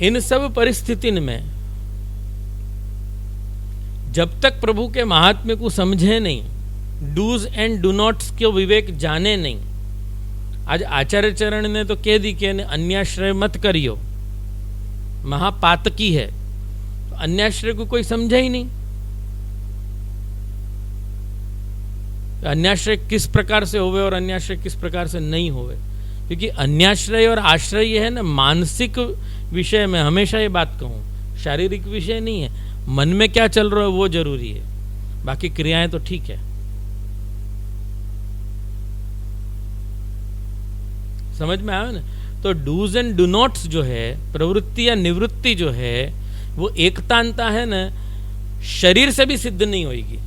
इन सब परिस्थिति में जब तक प्रभु के महात्म्य को समझे नहीं, डूज एंड डू नॉट्स के विवेक जाने नहीं। आज आचार्य चरण ने तो कह दी कि अन्याश्रय मत करियो, महापातकी है। तो अन्याश्रय को कोई समझा ही नहीं। अन्याश्रय किस प्रकार से होवे और अन्याश्रय किस प्रकार से नहीं होवे, क्योंकि अन्याश्रय और आश्रय ये है ना मानसिक विषय में, हमेशा ये बात कहूं, शारीरिक विषय नहीं है। मन में क्या चल रहा है वो जरूरी है, बाकी क्रियाएं तो ठीक है। समझ में आया ना? तो डूज एंड डू नॉट्स जो है, प्रवृत्ति या निवृत्ति जो है, वो एकतांता है ना, शरीर से भी सिद्ध नहीं होगी।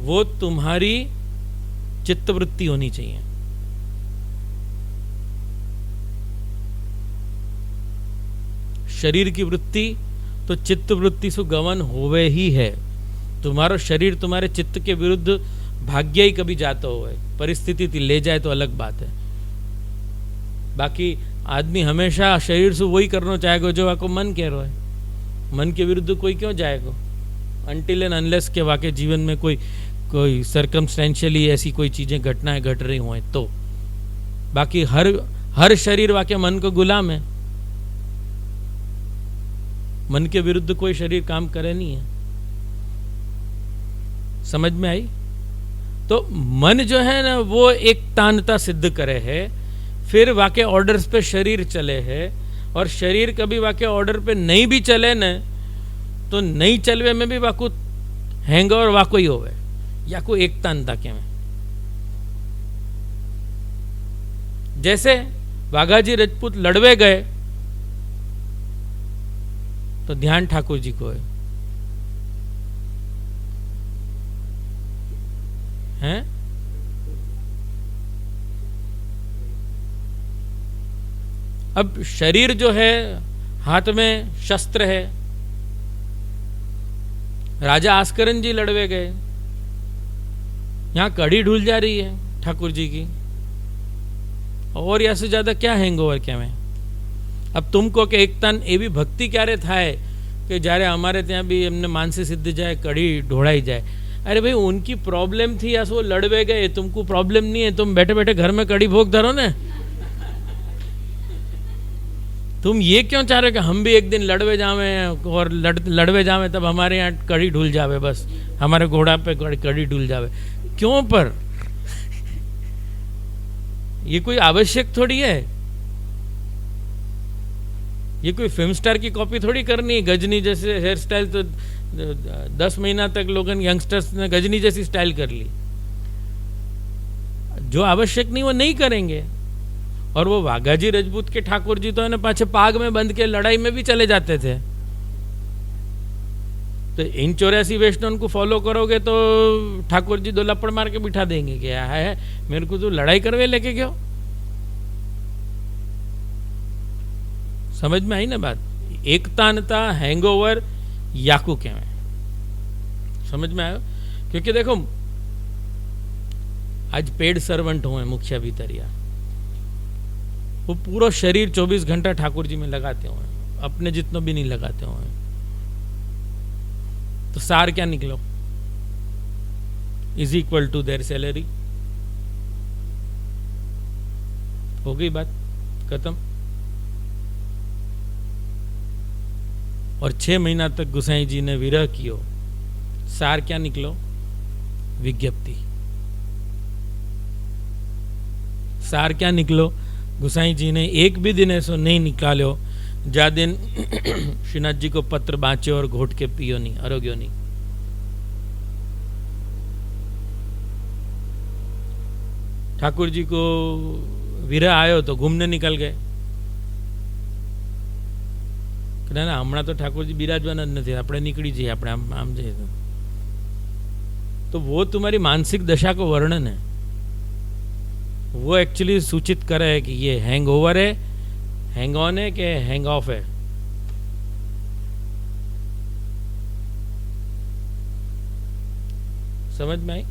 वो तुम्हारी चित्तवृत्ति होनी चाहिए। शरीर की वृत्ति तो चित्त वृत्ति से गवन होवे ही है। तुम्हारा शरीर तुम्हारे चित्त के विरुद्ध भाग्य ही कभी जाता होवे, परिस्थिति ले जाए तो अलग बात है। बाकी आदमी हमेशा शरीर से वही करना चाहेगा जो आपको मन कह रहा है। मन के विरुद्ध कोई क्यों जाएगा? अनटिल एंड अनलेस के वाकई जीवन में कोई सर्कमस्टेंशियली ऐसी कोई चीजें घटनाएं घट रही हुए तो। बाकी हर शरीर वाकई मन को गुलाम है। मन के विरुद्ध कोई शरीर काम करे नहीं है। समझ में आई? तो मन जो है ना वो एक तानता सिद्ध करे है, फिर वाकई ऑर्डर्स पे शरीर चले है, और शरीर कभी वाकई ऑर्डर पे नहीं भी चले न तो नहीं चलवे में भी वाकू हैंग और वाको ही होवे, या कोई एकतानता के में। जैसे वाघाजी राजपूत लड़वे गए तो ध्यान ठाकुर जी को है? अब शरीर जो है, हाथ में शस्त्र है। राजा आस्करन जी लड़वे गए, यहां कड़ी ढूल जा रही है ठाकुर जी की, और या से ज्यादा क्या हैंगओवर क्या में। अब तुमको के एकतान एवी भक्ति क्यारे थाय कि जारे हमारे ત્યાં भी एमने मानसी सिद्ध जाए, कड़ी ढोड़ाई जाए। अरे भाई उनकी प्रॉब्लम थी या वो लड़वे गए, तुमको प्रॉब्लम नहीं है, तुम बैठे बैठे घर में कड़ी भोग धरो ने। तुम ये क्यों चाह रहे कि हम भी एक दिन लड़वे जावे और लड़वे जावे तब हमारे यहाँ कड़ी ढुल जावे, बस हमारे घोड़ा पे कड़ी ढुल जावे। क्यों पर? ये कोई आवश्यक थोड़ी है। ये कोई फिल्म स्टार की कॉपी थोड़ी करनी है। गजनी जैसे हेयर स्टाइल तो 10 महीना तक लोगन यंगस्टर्स ने गजनी जैसी स्टाइल कर ली। जो आवश्यक नहीं वो नहीं करेंगे। और वो वाघाजी राजपूत के ठाकुर जी तो है ना पाछे पाग में बंद के लड़ाई में भी चले जाते थे। तो इन 84 वैष्णव को फॉलो करोगे तो ठाकुर जी दो लपड़ मार के बिठा देंगे कि है मेरे को तो लड़ाई करवे लेके गयो। समझ में आई ना बात? एकतानता हैंगओवर याकू कहवे। समझ में आयो? क्योंकि देखो आज पेड सर्वेंट हुए मुखिया भीतरिया, वो पूरा शरीर 24 घंटा ठाकुर जी में लगाते हुए, अपने जितना भी नहीं लगाते हुए, तो सार क्या निकलो? Is equal to their salary. हो गई बात खत्म। और 6 महीना तक गुसाई जी ने विरह कियो, सार क्या निकलो? विज्ञप्ति। सार क्या निकलो? गुसाई जी ने एक भी दिन ऐसो नहीं निकालो जा दिन श्रीनाथ जी को पत्र बाँचे और घोट के पियो नहीं, आरोग्यो नहीं। ठाकुर जी को विरह आयो तो घूमने निकल गए। ना हमणा तो ठाकुर जी बिराजवान ज नहीं, अपने निकली जाइए, अपने आम जाइए। तो वो तुम्हारी मानसिक दशा को वर्णन है। वो एक्चुअली सूचित करे है कि ये हैंग ओवर है, हैंग ऑन है कि हैंग ऑफ है। समझ में आई?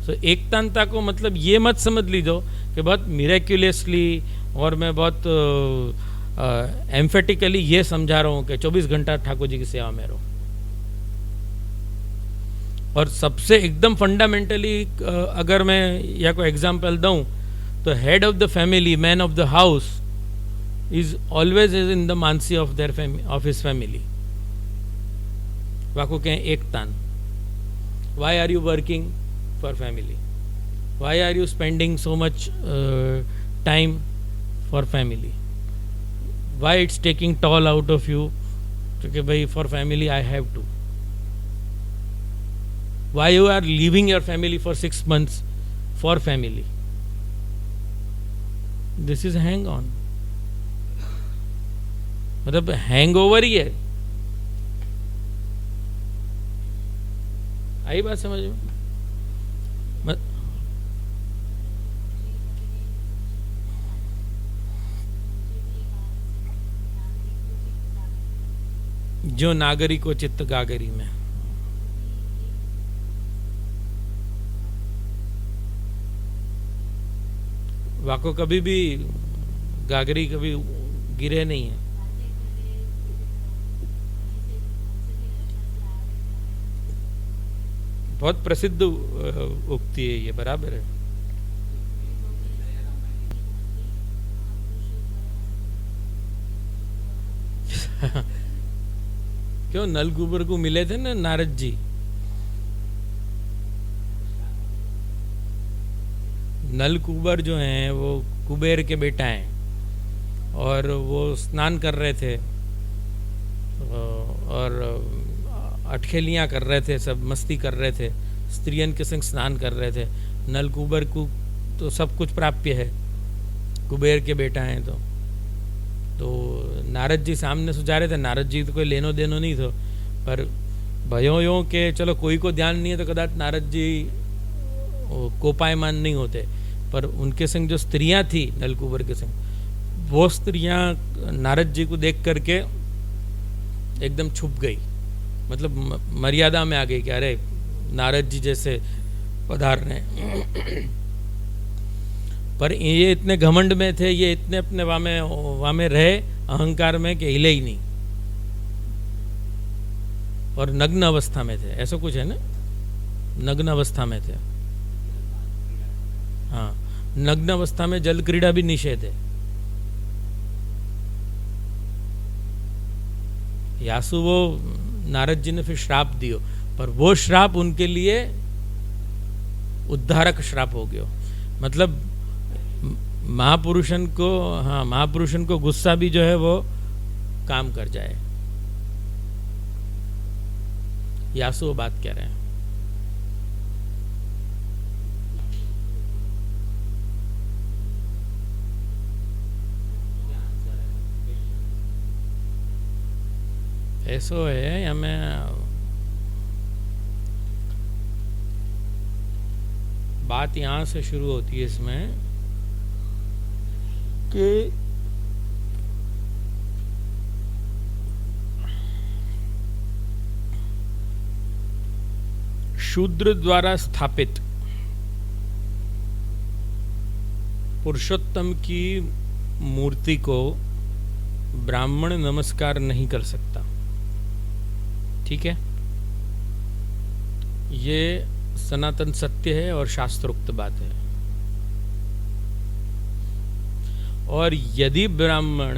तो एकतांता को मतलब ये मत समझ लीजो कि बहुत मिरेक्युलसली और मैं बहुत एम्फेटिकली ये समझा रहा हूँ कि 24 घंटा ठाकुर जी की सेवा में रहो। और सबसे एकदम फंडामेंटली अगर मैं या कोई एग्जांपल दूं तो head of the family, man of the house is always is in the mercy of of his family. वाको कहें एक तान। Why are you working for family? Why are you spending so much time for family? Why it's taking toll out of you? क्योंकि भाई for family I have to. Why you are leaving your family for 6 months for family? This is hang on. मतलब hangover ही है। आई बात समझ में? जो नागरिको चित्त गागरी में। वाको कभी भी गागरी कभी गिरे नहीं है। बहुत प्रसिद्ध उक्ति है ये, बराबर है। क्यों नलकुबर को मिले थे ना नारद जी? नलकुबर जो हैं वो कुबेर के बेटा हैं और वो स्नान कर रहे थे और अटखेलियाँ कर रहे थे, सब मस्ती कर रहे थे, स्त्रियन के संग स्नान कर रहे थे। नलकुबर को तो सब कुछ प्राप्य है, कुबेर के बेटा हैं तो नारद जी सामने सुझा रहे थे। नारद जी तो कोई लेनो देनो नहीं था, पर भयो यो के चलो कोई को ध्यान नहीं है तो कदाच नारद जी कोपायमान नहीं होते, पर उनके संग जो स्त्रियां थी नलकुबर के संग, वो स्त्रियां नारद जी को देख करके एकदम छुप गई, मतलब मर्यादा में आ गई कि अरे नारद जी जैसे पधारने। पर ये इतने घमंड में थे, ये इतने अपने वामे रहे अहंकार में कि हिले ही नहीं, और नग्न अवस्था में थे। ऐसा कुछ है ना, नग्न अवस्था में थे। हाँ, नग्न अवस्था में जल क्रीड़ा भी निषेध है। यासु वो नारद जी ने फिर श्राप दियो, पर वो श्राप उनके लिए उद्धारक श्राप हो गयो। मतलब महापुरुषन को, हाँ, महापुरुषन को गुस्सा भी जो है वो काम कर जाए। यासु वो बात कह रहे हैं। ऐसो है या मैं बात यहां से शुरू होती है इसमें कि शूद्र द्वारा स्थापित पुरुषोत्तम की मूर्ति को ब्राह्मण नमस्कार नहीं कर सकता। ठीक है, ये सनातन सत्य है और शास्त्रोक्त बात है। और यदि ब्राह्मण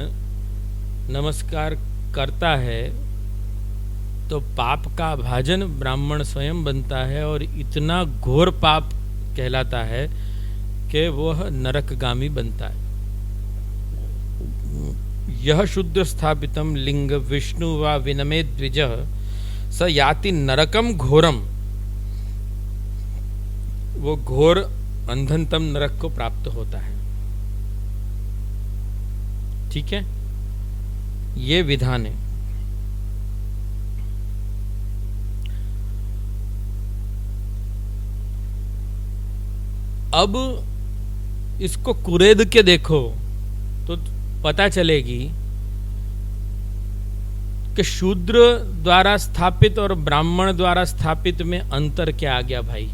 नमस्कार करता है तो पाप का भाजन ब्राह्मण स्वयं बनता है और इतना घोर पाप कहलाता है कि वह नरकगामी बनता है। यह शुद्ध स्थापितम लिंग विष्णु वा विनमे द्विजः स याति नरकम घोरम, वो घोर अंधनतम नरक को प्राप्त होता है। ठीक है, ये विधान है। अब इसको कुरेद के देखो तो पता चलेगी कि शूद्र द्वारा स्थापित और ब्राह्मण द्वारा स्थापित में अंतर क्या आ गया भाई?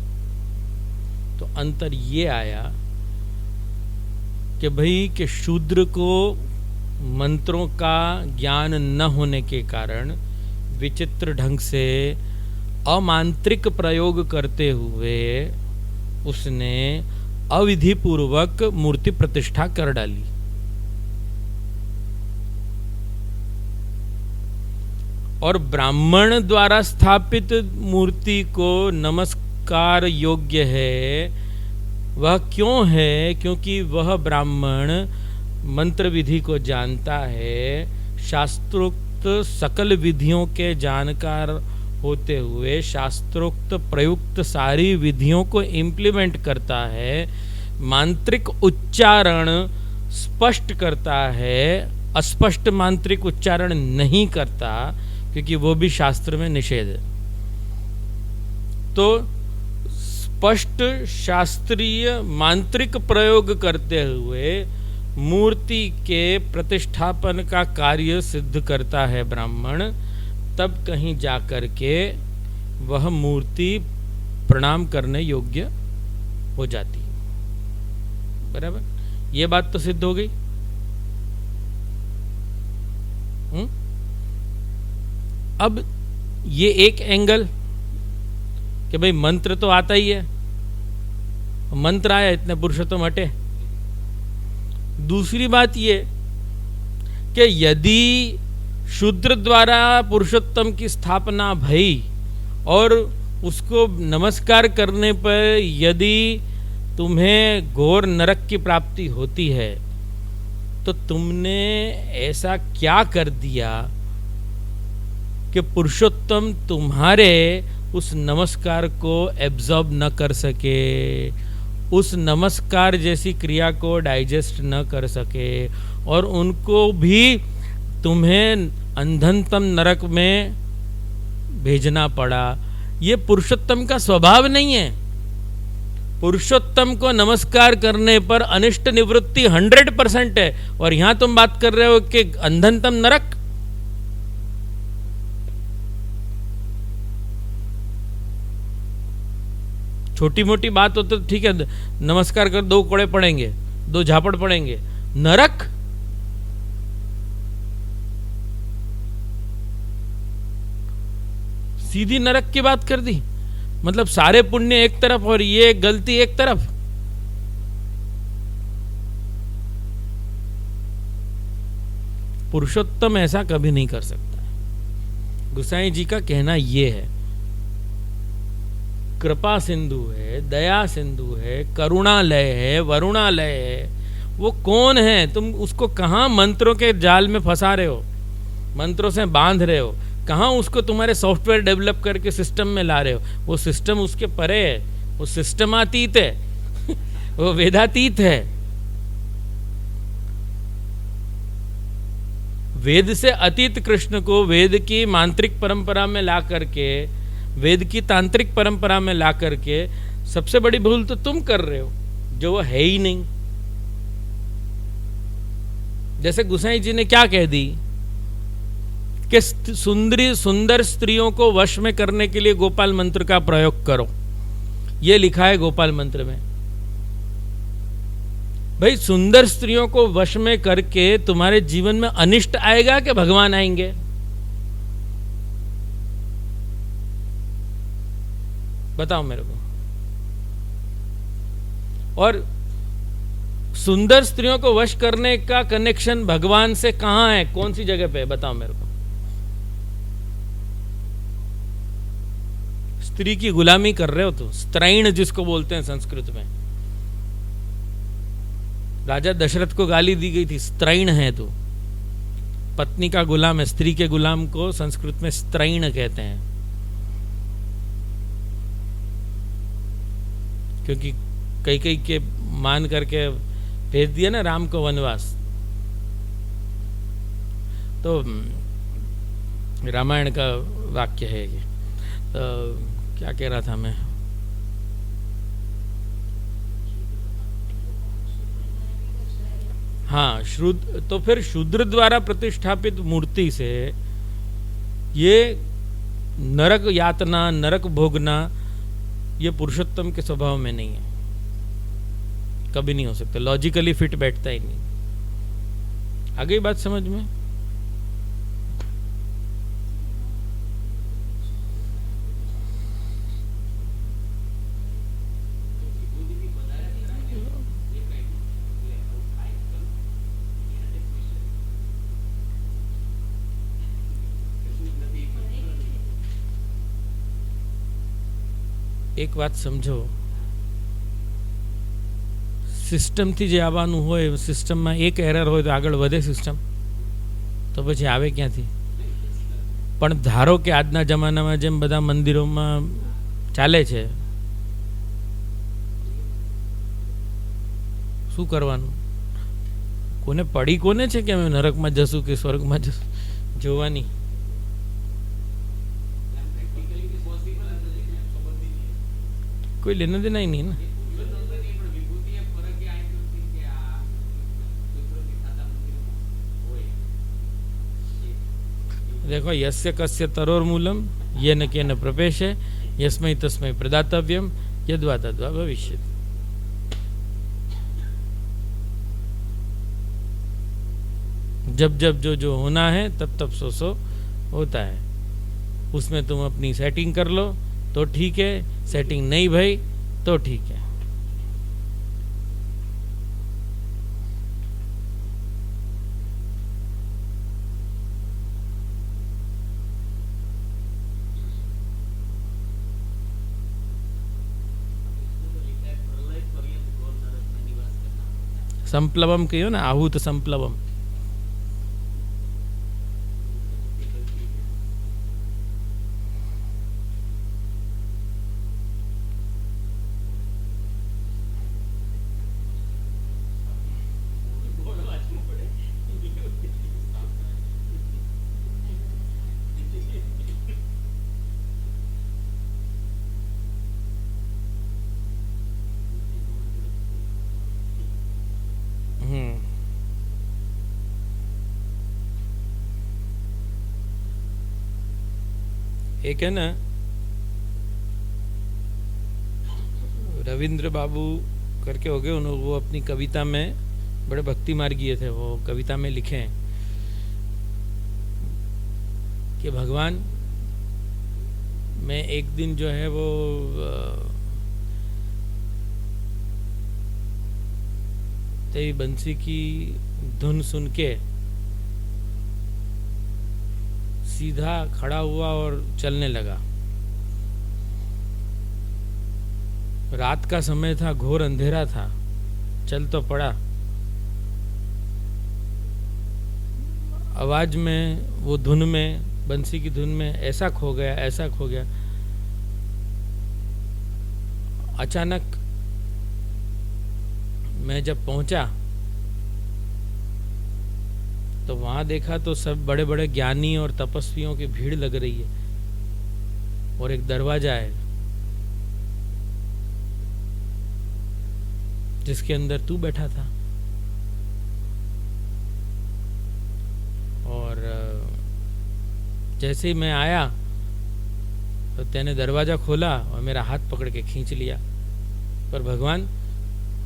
तो अंतर ये आया कि भाई कि शूद्र को मंत्रों का ज्ञान न होने के कारण विचित्र ढंग से अमांत्रिक प्रयोग करते हुए उसने अविधिपूर्वक मूर्ति प्रतिष्ठा कर डाली। और ब्राह्मण द्वारा स्थापित मूर्ति को नमस्कार योग्य है। वह क्यों है? क्योंकि वह ब्राह्मण मंत्र विधि को जानता है, शास्त्रोक्त सकल विधियों के जानकार होते हुए शास्त्रोक्त प्रयुक्त सारी विधियों को इम्प्लीमेंट करता है, मांत्रिक उच्चारण स्पष्ट करता है, अस्पष्ट मांत्रिक उच्चारण नहीं करता, क्योंकि वो भी शास्त्र में निषेध है। तो स्पष्ट शास्त्रीय मांत्रिक प्रयोग करते हुए मूर्ति के प्रतिष्ठापन का कार्य सिद्ध करता है ब्राह्मण, तब कहीं जाकर के वह मूर्ति प्रणाम करने योग्य हो जाती है। बराबर, ये बात तो सिद्ध हो गई। अब ये एक एंगल कि भाई मंत्र तो आता ही है, मंत्र आया इतने पुरुषोत्तम हटे। दूसरी बात ये कि यदि शूद्र द्वारा पुरुषोत्तम की स्थापना भई और उसको नमस्कार करने पर यदि तुम्हें घोर नरक की प्राप्ति होती है, तो तुमने ऐसा क्या कर दिया कि पुरुषोत्तम तुम्हारे उस नमस्कार को एब्जॉर्ब न कर सके, उस नमस्कार जैसी क्रिया को डाइजेस्ट न कर सके, और उनको भी तुम्हें अंधनतम नरक में भेजना पड़ा। ये पुरुषोत्तम का स्वभाव नहीं है। पुरुषोत्तम को नमस्कार करने पर अनिष्ट निवृत्ति 100% है, और यहां तुम बात कर रहे हो कि अंधनतम नरक। छोटी मोटी बात हो तो ठीक है, नमस्कार कर 2 कोड़े पड़ेंगे, 2 झापड़ पड़ेंगे। नरक, सीधी नरक की बात कर दी। मतलब सारे पुण्य एक तरफ और ये गलती एक तरफ। पुरुषोत्तम ऐसा कभी नहीं कर सकता है। गुसाई जी का कहना ये है, कृपा सिंधु है, दया सिंधु है, करुणालय है, वरुणालय है। वो कौन है? तुम उसको कहां मंत्रों के जाल में फंसा रहे हो, मंत्रों से बांध रहे हो, कहां उसको तुम्हारे सॉफ्टवेयर डेवलप करके सिस्टम में ला रहे हो। वो सिस्टम उसके परे है, वो सिस्टमातीत है वो वेदातीत है। वेद से अतीत कृष्ण को वेद की मांत्रिक परंपरा में ला करके, वेद की तांत्रिक परंपरा में ला करके सबसे बड़ी भूल तो तुम कर रहे हो, जो वो है ही नहीं। जैसे गुसाई जी ने क्या कह दी कि सुंदर स्त्रियों को वश में करने के लिए गोपाल मंत्र का प्रयोग करो। यह लिखा है गोपाल मंत्र में। भाई सुंदर स्त्रियों को वश में करके तुम्हारे जीवन में अनिष्ट आएगा कि भगवान आएंगे? बताओ मेरे को। और सुंदर स्त्रियों को वश करने का कनेक्शन भगवान से कहां है, कौन सी जगह पे है? बताओ मेरे को। स्त्री की गुलामी कर रहे हो तो, स्त्रैण जिसको बोलते हैं संस्कृत में। राजा दशरथ को गाली दी गई थी, स्त्रैण है तू, पत्नी का गुलाम है। स्त्री के गुलाम को संस्कृत में स्त्रैण कहते हैं, क्योंकि कई के मान करके भेज दिया ना राम को वनवास। तो रामायण का वाक्य है ये। तो क्या कह रहा था मैं? हाँ, तो फिर शूद्र द्वारा प्रतिष्ठापित मूर्ति से ये नरक यातना, नरक भोगना, ये पुरुषोत्तम के स्वभाव में नहीं है, कभी नहीं हो सकता। लॉजिकली फिट बैठता ही नहीं। आ गई बात समझ में? एक વાત સમજો, સિસ્ટમથી જે આવવાનું હોય, સિસ્ટમમાં એક એરર હોય તો આગળ વધે સિસ્ટમ, તો પછી આવે ક્યાંથી? પણ ધારો કે આજના જમાનામાં જેમ બધા મંદિરોમાં ચાલે છે, શું કરવાનું? કોને પડી કોને છે કે અમે નરકમાં જશું કે સ્વર્ગમાં જશું જોવાની? कोई लेना देना ही नहीं ना। देखो, यस्य कस्य तरोर्मूलम ये न के न प्रपेश है, यस्मै तस्मै प्रदातव्यम यद्वा तद्वा भविष्यति। जब जब जो जो होना है तब तब सो सो होता है। उसमें तुम अपनी सेटिंग कर लो तो ठीक है, सेटिंग नहीं भाई तो ठीक है। संप्लवम कहो ना, आहूत संप्लवम। एक है ना, रविंद्र बाबू करके हो गए, उन्होंने वो अपनी कविता में बड़े भक्ति मार्गीय थे, वो कविता में लिखे हैं कि भगवान, मैं एक दिन जो है वो तेरी बंसी की धुन सुन के सीधा खड़ा हुआ और चलने लगा। रात का समय था, घोर अंधेरा था, चल तो पड़ा। आवाज में, वो धुन में, बंसी की धुन में ऐसा खो गया, ऐसा खो गया। अचानक मैं जब पहुंचा तो वहां देखा तो सब बड़े बड़े ज्ञानी और तपस्वियों की भीड़ लग रही है, और एक दरवाजा है जिसके अंदर तू बैठा था। और जैसे ही मैं आया तो तेने दरवाजा खोला और मेरा हाथ पकड़ के खींच लिया। पर भगवान,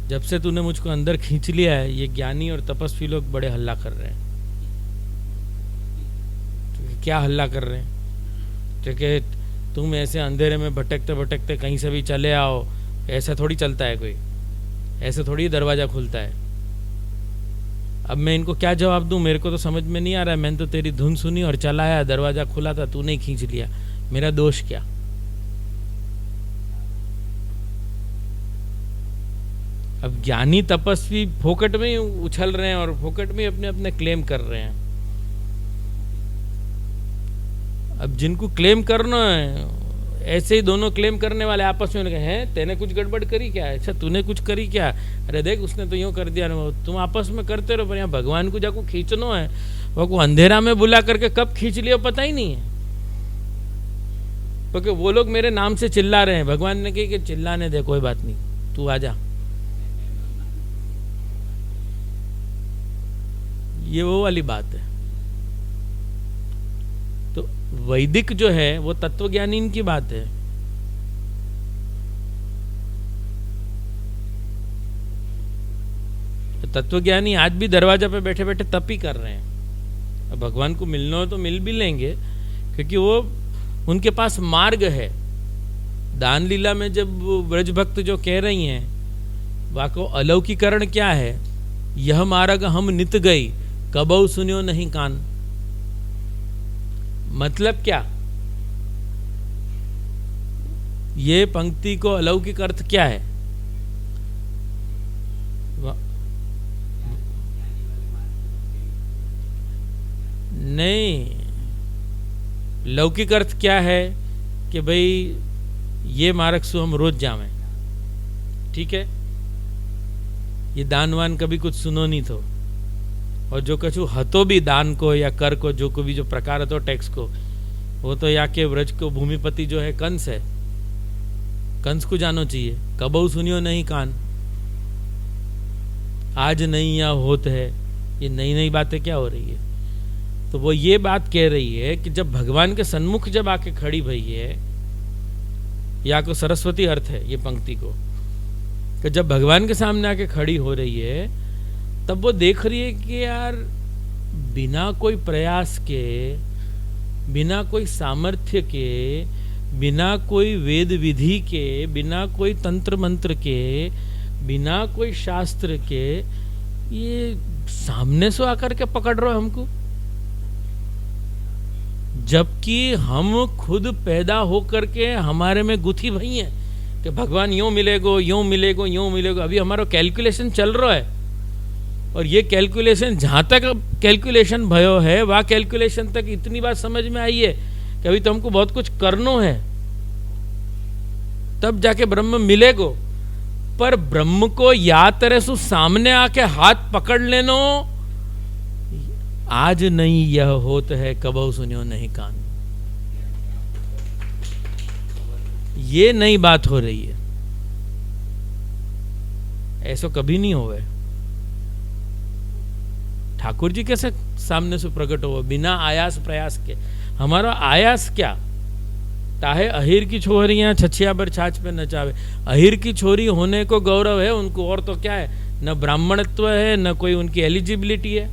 जब से तूने मुझको अंदर खींच लिया है, ये ज्ञानी और तपस्वी लोग बड़े हल्ला कर रहे हैं। क्या हल्ला कर रहे हैं? क्योंकि तुम ऐसे अंधेरे में भटकते भटकते कहीं से भी चले आओ, ऐसा थोड़ी चलता है कोई, ऐसे थोड़ी दरवाजा खुलता है। अब मैं इनको क्या जवाब दूं? मेरे को तो समझ में नहीं आ रहा है। मैंने तो तेरी धुन सुनी और चला आया, दरवाजा खुला था, तूने खींच लिया, मेरा दोष क्या? अब ज्ञानी तपस्वी फोकट में ही उछल रहे हैं और फोकट में अपने अपने क्लेम कर रहे हैं। अब जिनको क्लेम करना है, ऐसे ही दोनों क्लेम करने वाले आपस में लगे हैं, तेने कुछ गड़बड़ करी क्या? अच्छा, तूने कुछ करी क्या? अरे देख, उसने तो यूँ कर दिया। तुम आपस में करते रहो, पर यहाँ भगवान को जाको खींचना है, वो अंधेरा में बुला करके कब खींच लिया पता ही नहीं है। क्योंकि वो लोग मेरे नाम से चिल्ला रहे हैं। भगवान ने कही कि चिल्लाने दे, कोई बात नहीं, तू आ जा। ये वो वाली बात है। तो वैदिक जो है वो तत्वज्ञानी की बात है। तत्वज्ञानी आज भी दरवाजा पे बैठे बैठे तप ही कर रहे हैं। अब भगवान को मिलना हो तो मिल भी लेंगे, क्योंकि वो उनके पास मार्ग है। दान लीला में जब ब्रज भक्त जो कह रही हैं, वाको अलौकिकरण क्या है, यह मार्ग हम नित गई, कबहु सुनियो नहीं कान। मतलब क्या, ये पंक्ति को अलौकिक अर्थ क्या है? नहीं, लौकिक अर्थ क्या है कि भाई ये मार्ग सु हम रोज जावें, ठीक है, ये दानवान कभी कुछ सुनो नहीं तो, और जो कछु हतो भी दान को या कर को, जो को भी जो प्रकार हतो टैक्स को, वो तो या के व्रज को भूमिपति जो है कंस है, कंस को जानो चाहिए। कबहु सुनियो नहीं कान, आज नहीं या होत है, ये नई नई बातें क्या हो रही है? तो वो ये बात कह रही है कि जब भगवान के सन्मुख जब आके खड़ी भई है, या को सरस्वती अर्थ है ये पंक्ति को, कि जब भगवान के सामने आके खड़ी हो रही है, तब वो देख रही है कि यार बिना कोई प्रयास के, बिना कोई सामर्थ्य के, बिना कोई वेद विधि के, बिना कोई तंत्र मंत्र के, बिना कोई शास्त्र के, ये सामने से आकर के पकड़ रहे हो हमको, जबकि हम खुद पैदा होकर के हमारे में गुथी भई हैं कि भगवान यूं मिलेगो, यूं मिलेगो, यूं मिलेगो। अभी हमारा कैलकुलेशन चल रहा है, और ये कैलकुलेशन जहां तक कैलकुलेशन भयो है, वह कैलकुलेशन तक इतनी बात समझ में आई है कि अभी तो हमको बहुत कुछ करनो है, तब जाके ब्रह्म मिलेगो। पर ब्रह्म को या तरह से सामने आके हाथ पकड़ लेनो, आज नहीं यह होत है, कबहु सुनियो नहीं कान, ये नई बात हो रही है। ऐसा कभी नहीं होवे। ठाकुर जी कैसे सामने से प्रकट हो बिना आयास प्रयास के? हमारा आयास क्या? ताहे अहिर की छोरियां छछिया पर छाछ पे नचावे। अहिर की छोरी होने को गौरव है उनको, और तो क्या है, न ब्राह्मणत्व है, न कोई उनकी एलिजिबिलिटी है।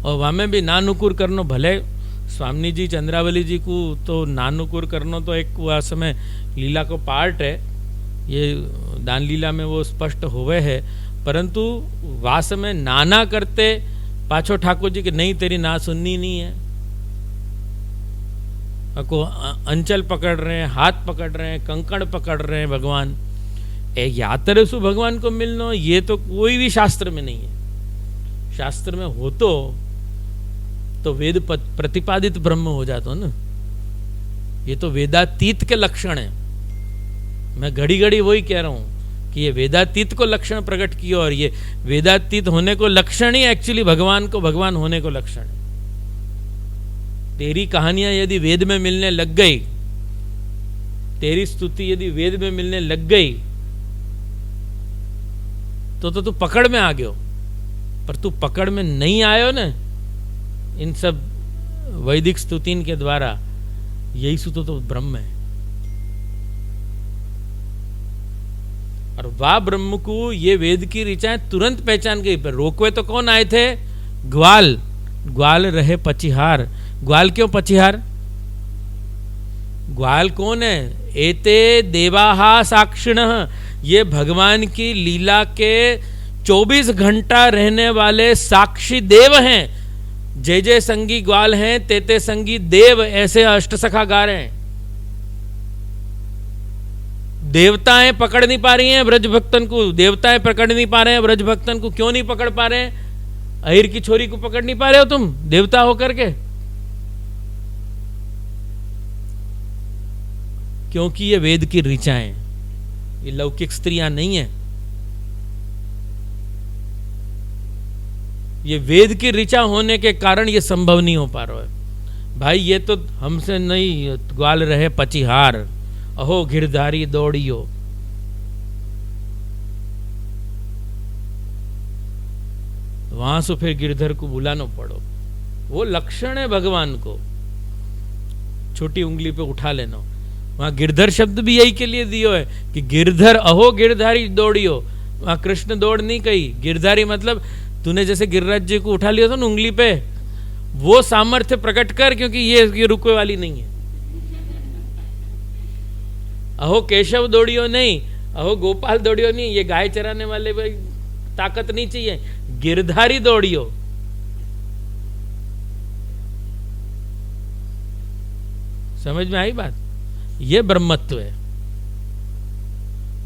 और वहां में भी नानुकुर करनो, भले स्वामी जी चंद्रावली जी को तो नानुकुर करनो तो एक वह समय लीला को पार्ट है, ये दान लीला में वो स्पष्ट होवे है, परंतु वह समय नाना करते पाछो ठाकुर जी कि नहीं तेरी ना सुननी नहीं है, को अंचल पकड़ रहे हैं, हाथ पकड़ रहे हैं, कंकड़ पकड़ रहे हैं भगवान। यात्रा सु भगवान को मिलना, ये तो कोई भी शास्त्र में नहीं है। शास्त्र में हो तो वेद प्रतिपादित ब्रह्म हो जाता ना, ये तो वेदातीत के लक्षण है। मैं घड़ी घड़ी वही कह रहा हूं कि ये वेदातीत को लक्षण प्रकट किया, और ये वेदातीत होने को लक्षण ही एक्चुअली भगवान को भगवान होने को लक्षण है। तेरी कहानियां यदि वेद में मिलने लग गई, तेरी स्तुति यदि वेद में मिलने लग गई, तो तू पकड़ में आ गयो। पर तू पकड़ में नहीं आयो ना इन सब वैदिक स्तुतिन के द्वारा, यही सुतो तो ब्रह्म है। और वाह ब्रह्म को ये वेद की ऋचाएं तुरंत पहचान गई। पर रोकवे तो कौन आए थे? ग्वाल। ग्वाल रहे पचिहार। ग्वाल क्यों पचिहार? ग्वाल कौन है? एते देवाहा साक्षिणः, ये भगवान की लीला के 24 घंटा रहने वाले साक्षी देव हैं। जय जय संगी ग्वाल हैं, तेते संगी देव, ऐसे अष्टसखा गा रहे हैं। देवताएं पकड़ नहीं पा रही हैं ब्रज भक्तन को, देवताएं पकड़ नहीं पा रहे हैं ब्रज भक्तन को। क्यों नहीं पकड़ पा रहे हैं? अहिर की छोरी को पकड़ नहीं पा रहे हो तुम देवता होकर के? क्योंकि ये वेद की ऋचाएं, ये लौकिक स्त्रियां नहीं है। ये वेद की ऋचा होने के कारण ये संभव नहीं हो पा रहा है। भाई ये तो हमसे नहीं, ग्वाल रहे पचिहार, अहो गिरधारी दौड़ियो। वहां से फिर गिरधर को बुलाना पड़ो। वो लक्षण है भगवान को, छोटी उंगली पे उठा लेना। वहां गिरधर शब्द भी यही के लिए दियो है कि गिरधर अहो गिरधारी दौड़ियो। वहां कृष्ण दौड़ नहीं कही, गिरधारी मतलब तूने जैसे गिरिराज जी को उठा लिया था ना उंगली पे, वो सामर्थ्य प्रकट कर, क्योंकि ये रुकने वाली नहीं है। अहो केशव दौड़ियो नहीं, अहो गोपाल दौड़ियो नहीं, ये गाय चराने वाले भाई ताकत नहीं चाहिए, गिरधारी दौड़ियो। समझ में आई बात? ये ब्रह्मत्व है।